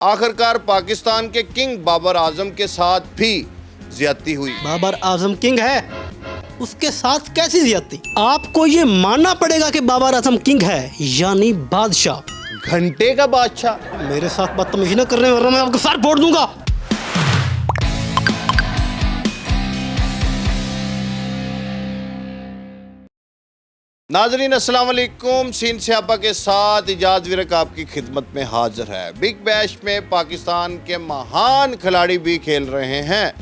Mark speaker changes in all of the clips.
Speaker 1: आखिरकार पाकिस्तान के किंग बाबर आजम के साथ भी ज्यादती हुई।
Speaker 2: बाबर आजम किंग है, उसके साथ कैसी ज्यादती? आपको ये मानना पड़ेगा कि बाबर आजम किंग है, यानी बादशाह,
Speaker 1: घंटे का बादशाह।
Speaker 2: मेरे साथ बदतमीजी न करने वरना मैं आपको सर फोड़ दूंगा।
Speaker 1: नाजरीन अस्सलाम वालेकुम, सीन स्यापा के साथ इजाज़ विरक आपकी खिदमत में हाजिर है। बिग बैश में पाकिस्तान के महान खिलाड़ी भी खेल रहे हैं।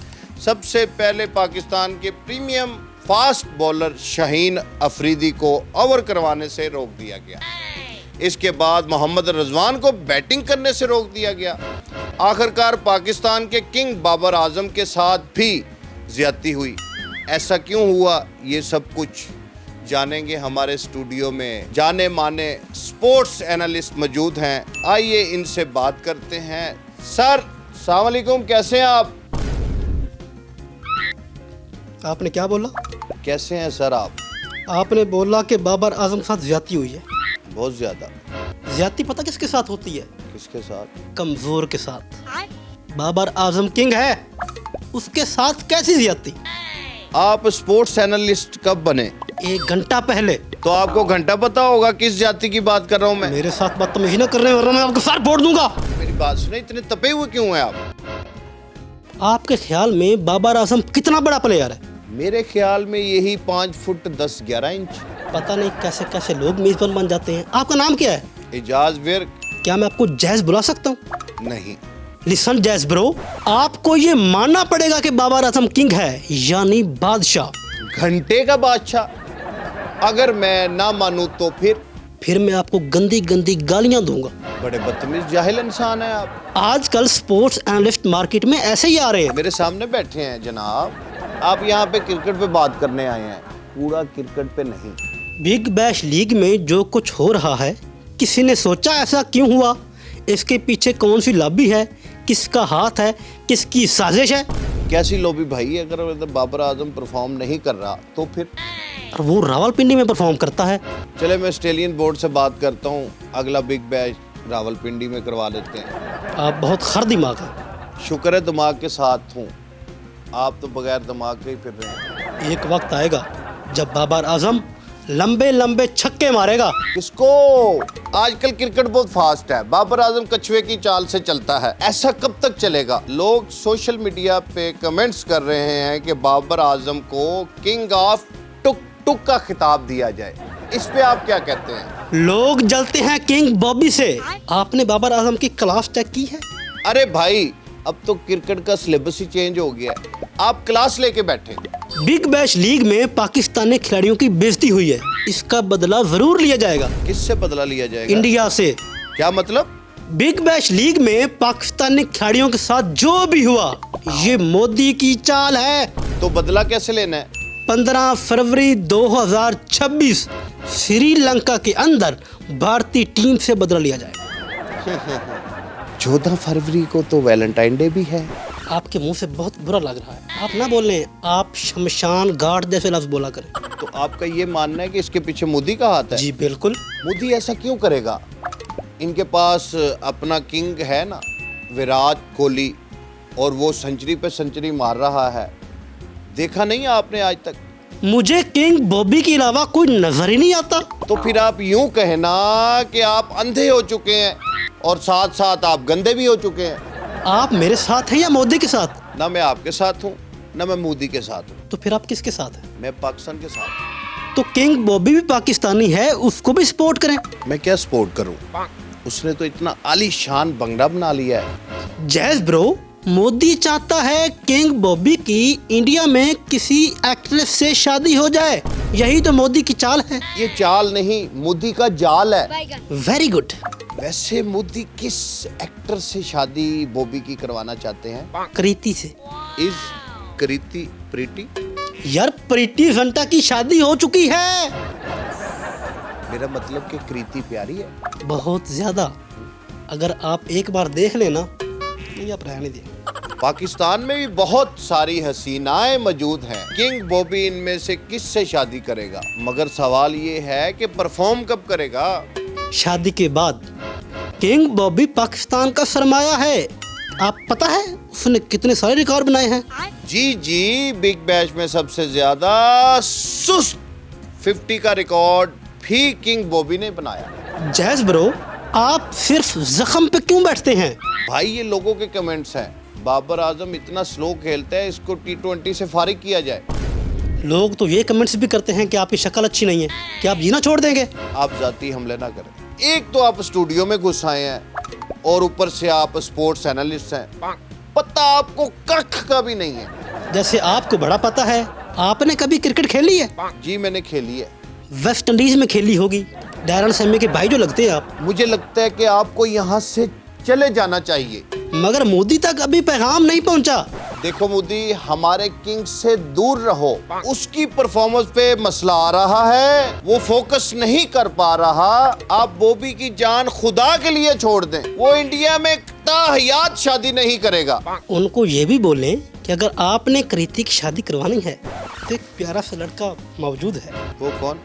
Speaker 1: सबसे पहले पाकिस्तान के premium fast bowler Shaheen Afridi को ओवर करवाने से रोक दिया गया। इसके बाद मोहम्मद रिजवान को बैटिंग करने से रोक दिया गया। आखिरकार पाकिस्तान के किंग बाबर आजम के साथ भी ज्यादती हुई। ऐसा क्यों हुआ, ये सब कुछ जानेंगे। हमारे स्टूडियो में जाने माने स्पोर्ट्स एनालिस्ट मौजूद हैं, आइए इनसे बात करते हैं। सर अस्सलाम वालेकुम, कैसे हैं आप?
Speaker 2: आपने क्या बोला?
Speaker 1: कैसे हैं सर आप?
Speaker 2: आपने बोला कि बाबर आजम के साथ ज्यादती हुई है।
Speaker 1: बहुत ज़्यादा।
Speaker 2: ज्यादती पता किसके साथ होती है?
Speaker 1: किसके साथ?
Speaker 2: कमजोर के साथ। बाबर आजम किंग है, उसके साथ कैसी ज्यादती?
Speaker 1: आप स्पोर्ट्स एनालिस्ट कब बने?
Speaker 2: 1 घंटा पहले।
Speaker 1: तो आपको घंटा पता होगा किस जाति की बात कर रहा हूँ मैं।
Speaker 2: मेरे साथ बदतमीजी न करने वरना मैं आपको सर फोड़ दूंगा।
Speaker 1: मेरी बात सुने, इतने तपे हुए क्यों हैं आप?
Speaker 2: आपके ख्याल में बाबर आजम कितना बड़ा प्लेयर है?
Speaker 1: मेरे ख्याल में यही 5 फुट 10-11 इंच।
Speaker 2: पता नहीं कैसे कैसे लोग मेजबान बन जाते हैं। आपका नाम क्या है?
Speaker 1: इजाज़ विरक।
Speaker 2: क्या मैं आपको जैज बुला सकता हूँ?
Speaker 1: नहीं।
Speaker 2: लिसन जैज ब्रो, आपको ये मानना पड़ेगा कि बाबर आजम किंग है, यानी बादशाह,
Speaker 1: घंटे का बादशाह। अगर मैं ना मानूं तो फिर
Speaker 2: मैं आपको गंदी गंदी गालियां दूंगा।
Speaker 1: बड़े बदतमीज जाहिल इंसान हैं आप।
Speaker 2: आजकल स्पोर्ट्स एनालिस्ट मार्केट में ऐसे ही आ रहे हैं।
Speaker 1: मेरे सामने बैठे हैं जनाब, आप यहाँ पे क्रिकेट पे बात करने आए हैं, पूरा क्रिकेट पे नहीं।
Speaker 2: बिग बैश लीग में जो कुछ हो रहा है, किसी ने सोचा ऐसा क्यों हुआ? इसके पीछे कौन सी लॉबी है, किसका हाथ है, किसकी साजिश है?
Speaker 1: कैसी लॉबी भाई? अगर बाबर आजम परफॉर्म नहीं कर रहा तो फिर?
Speaker 2: और वो रावलपिंडी में परफॉर्म करता है।
Speaker 1: चले मैं ऑस्ट्रेलियन बोर्ड से बात करता हूँ, अगला बिग बैश रावलपिंडी में करवा लेते हैं।
Speaker 2: आप बहुत खर दिमाग है।
Speaker 1: शुक्र है दिमाग के साथ हूँ, आप तो बगैर दिमाग के ही फिर रहे हैं।
Speaker 2: एक वक्त आएगा जब बाबर आजम लंबे लंबे छक्के मारेगा।
Speaker 1: किसको? आजकल क्रिकेट बहुत फास्ट है, बाबर आजम कछुए की चाल से चलता है। ऐसा कब तक चलेगा? लोग सोशल मीडिया पे कमेंट्स कर रहे हैं कि बाबर आजम को किंग ऑफ टुक टुक का खिताब दिया जाए। इस पे आप क्या कहते हैं?
Speaker 2: लोग जलते हैं किंग बॉबी से। आपने बाबर आजम की क्लास चेक की है?
Speaker 1: अरे भाई, अब तो क्रिकेट का सिलेबस ही चेंज हो गया है, आप क्लास लेके बैठे।
Speaker 2: बिग बैश लीग में पाकिस्तानी खिलाड़ियों की बेइज्जती हुई है, इसका बदला जरूर लिया जाएगा।
Speaker 1: किससे बदला लिया जाएगा?
Speaker 2: इंडिया से।
Speaker 1: क्या मतलब?
Speaker 2: बिग बैश लीग में पाकिस्तानी खिलाड़ियों के साथ जो भी हुआ, ये मोदी की चाल है।
Speaker 1: तो बदला कैसे लेना है?
Speaker 2: 15 फरवरी 2026 श्रीलंका के अंदर भारतीय टीम से बदला लिया जाएगा।
Speaker 1: 14 फरवरी को तो वैलेंटाइन डे भी है।
Speaker 2: आपके मुंह से बहुत बुरा लग रहा है, आप ना बोलें, आप शमशान घाट जैसे लफ्ज बोला करें।
Speaker 1: तो आपका ये मानना है कि इसके पीछे मोदी का हाथ है?
Speaker 2: जी बिल्कुल।
Speaker 1: मोदी ऐसा क्यों करेगा? इनके पास अपना किंग है ना, विराट कोहली, और वो सेंचुरी पे सेंचुरी मार रहा है। देखा नहीं आपने आज तक?
Speaker 2: मुझे किंग बॉबी के अलावा कोई नजर ही नहीं आता।
Speaker 1: तो फिर आप यूं कहना कि आप अंधे हो चुके हैं और साथ साथ आप गंदे भी हो चुके हैं।
Speaker 2: आप मेरे साथ हैं या मोदी के साथ?
Speaker 1: ना मैं आपके साथ हूँ, ना मैं मोदी के साथ हूँ।
Speaker 2: तो फिर आप किसके साथ हैं?
Speaker 1: मैं पाकिस्तान के साथ हूँ।
Speaker 2: तो किंग बॉबी भी पाकिस्तानी है, उसको भी सपोर्ट करें।
Speaker 1: मैं क्या सपोर्ट करूँ? उसने तो इतना आलीशान बंगला बना लिया है।
Speaker 2: जैज ब्रो, मोदी चाहता है किंग बॉबी की इंडिया में किसी एक्ट्रेस से शादी हो जाए, यही तो मोदी की चाल है।
Speaker 1: ये चाल नहीं, मोदी का जाल है।
Speaker 2: Very good.
Speaker 1: वैसे मोदी किस एक्टर से शादी बॉबी की करवाना चाहते हैं?
Speaker 2: कृति से।
Speaker 1: इज कृति प्रीति?
Speaker 2: यार प्रीति जिंटा की शादी हो चुकी है।
Speaker 1: मेरा मतलब कि कृति प्यारी है
Speaker 2: बहुत ज्यादा। अगर आप एक बार देख लेना, नहीं आप रहने दिए।
Speaker 1: पाकिस्तान में भी बहुत सारी हसीनाएं मौजूद हैं। किंग बॉबी इनमें से किस से शादी करेगा? मगर सवाल ये है कि परफॉर्म कब करेगा?
Speaker 2: शादी के बाद। किंग बॉबी पाकिस्तान का सरमाया है। आप पता है उसने कितने सारे रिकॉर्ड बनाए हैं?
Speaker 1: जी जी, बिग बैश में सबसे ज्यादा सुस्त 50 का रिकॉर्ड भी किंग बॉबी ने बनाया।
Speaker 2: जैज ब्रो, आप सिर्फ जख्म पे क्यों बैठते हैं?
Speaker 1: भाई ये लोगों के कमेंट्स हैं, बाबर आजम इतना स्लो खेलता है, इसको T20 से फारिग किया जाए।
Speaker 2: लोग तो ये कमेंट्स भी करते हैं कि आपकी शक्ल अच्छी नहीं है, क्या आप जीना छोड़ देंगे?
Speaker 1: आप जाती हमले ना करें। एक तो आप स्टूडियो में घुस आए हैं और ऊपर से आप स्पोर्ट्स एनालिस्ट हैं, पता आपको कख का भी नहीं है।
Speaker 2: जैसे आपको बड़ा पता है, आपने कभी क्रिकेट खेली है?
Speaker 1: जी मैंने खेली है।
Speaker 2: वेस्ट इंडीज में खेली होगी। डैरन सैमी के भाई जो लगते हैं आप।
Speaker 1: मुझे लगता है कि आपको यहाँ से चले जाना चाहिए।
Speaker 2: मगर मोदी तक अभी पैगाम नहीं पहुंचा।
Speaker 1: देखो मोदी, हमारे किंग से दूर रहो। उसकी परफॉर्मेंस पे मसला आ रहा है, वो फोकस नहीं कर पा रहा। आप बॉबी की जान खुदा के लिए छोड़ दें, वो इंडिया में ताहयात शादी नहीं करेगा।
Speaker 2: उनको ये भी बोलें कि अगर आपने कृति की शादी करवानी है तो एक प्यारा सा लड़का मौजूद है।
Speaker 1: वो कौन?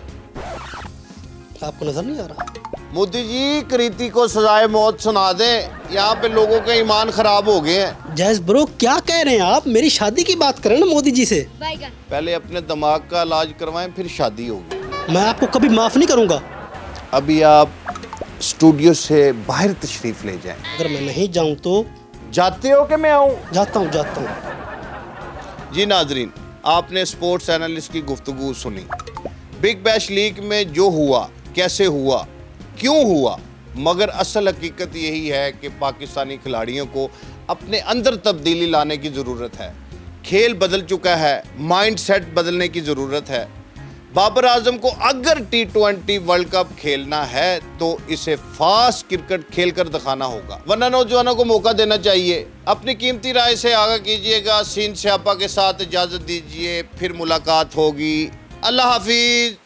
Speaker 2: आपको नजर नहीं आ रहा?
Speaker 1: मोदी जी, कृति को सजाए मौत सुना दें, यहाँ पे लोगों के ईमान खराब हो गए हैं।
Speaker 2: जैस ब्रो, क्या कह रहे हैं आप? मेरी शादी की बात करें ना मोदी जी से।
Speaker 1: पहले अपने दिमाग का इलाज करवाएं, फिर शादी होगी।
Speaker 2: मैं आपको कभी माफ नहीं करूंगा।
Speaker 1: अभी आप स्टूडियो से बाहर तशरीफ ले जाएं।
Speaker 2: अगर मैं नहीं जाऊं तो?
Speaker 1: जाते हो कि मैं आऊँ?
Speaker 2: जाता हूं।
Speaker 1: जी नाजरीन, आपने स्पोर्ट्स एनालिस्ट की गुफ्तगू सुनी। बिग बैश लीग में जो हुआ, कैसे हुआ, क्यों हुआ, मगर असल हकीकत यही है कि पाकिस्तानी खिलाड़ियों को अपने अंदर तब्दीली लाने की ज़रूरत है। खेल बदल चुका है, माइंडसेट बदलने की ज़रूरत है। बाबर आजम को अगर T20 वर्ल्ड कप खेलना है तो इसे फास्ट क्रिकेट खेलकर दिखाना होगा, वरना नौजवानों को मौका देना चाहिए। अपनी कीमती राय से आगाह कीजिएगा। सीन स्यापा के साथ इजाज़त दीजिए, फिर मुलाकात होगी। अल्लाह हाफिज़।